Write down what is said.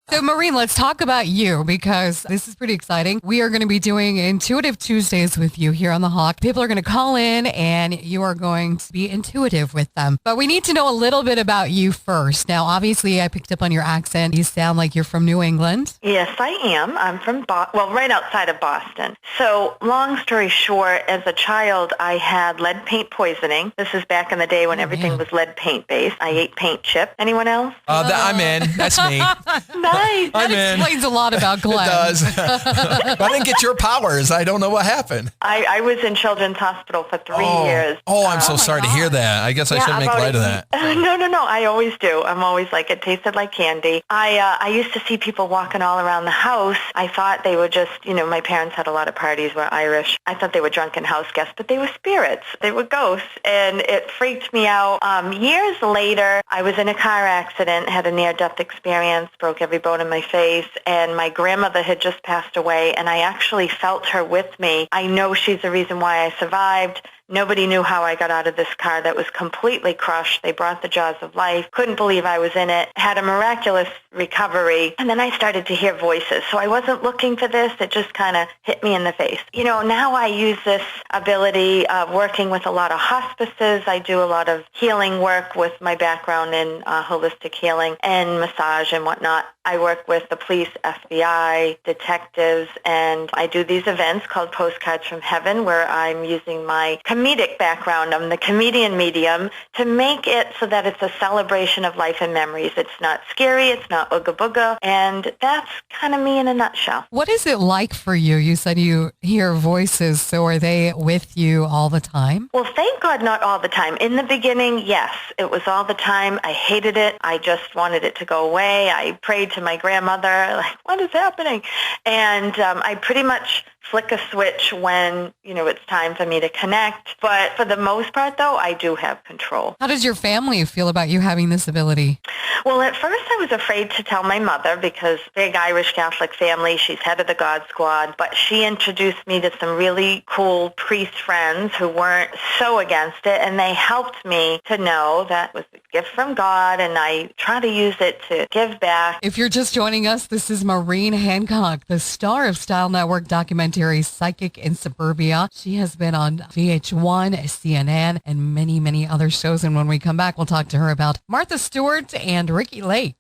So, Maureen, let's talk about you because this is pretty exciting. We are going to be doing Intuitive Tuesdays with you here on The Hawk. People are going to call in and you are going to be intuitive with them. But we need to know a little bit about you first. Now, obviously, I picked up on your accent. You sound like you're from New England. Yes, I am. I'm from, right outside of Boston. So, long story short, as a child, I had lead paint poisoning. This is back in the day when everything was lead paint based. I ate paint chip. Anyone else? I'm in. That's me. Nice. That explains a lot about Glenn. It does. But I didn't get your powers. I don't know what happened. I was in Children's Hospital for 3 years. Oh, I'm so sorry to hear that. I guess I shouldn't make light of that. No. I always do. I'm always like, it tasted like candy. I used to see people walking all around the house. I thought they were just, my parents had a lot of parties, were Irish. I thought they were drunken house guests, but they were spirits. They were ghosts. And it freaked me out. Years later, I was in a car accident, had a near-death experience, broke every bone in my face, and my grandmother had just passed away, and I actually felt her with me. I know she's the reason why I survived. Nobody knew how I got out of this car that was completely crushed. They brought the jaws of life. Couldn't believe I was in it. Had a miraculous recovery. And then I started to hear voices. So I wasn't looking for this. It just kind of hit me in the face. Now I use this ability of working with a lot of hospices. I do a lot of healing work with my background in holistic healing and massage and whatnot. I work with the police, FBI, detectives, and I do these events called Postcards from Heaven where I'm using my comedic background. I'm the comedian medium to make it so that it's a celebration of life and memories. It's not scary. It's not ooga booga. And that's kind of me in a nutshell. What is it like for you? You said you hear voices. So are they with you all the time? Well, thank God not all the time. In the beginning, yes, it was all the time. I hated it. I just wanted it to go away. I prayed to my grandmother, like, what is happening? And I pretty much flick a switch when, it's time for me to connect. But for the most part, though, I do have control. How does your family feel about you having this ability? Well, at first I was afraid to tell my mother because big Irish Catholic family, she's head of the God Squad, but she introduced me to some really cool priest friends who weren't so against it, and they helped me to know that it was a gift from God, and I try to use it to give back. If you're just joining us, this is Maureen Hancock, the star of Style Network documentary Psychic in Suburbia. She has been on VH1, CNN, and many, many other shows. And when we come back, we'll talk to her about Martha Stewart and Ricky Lake.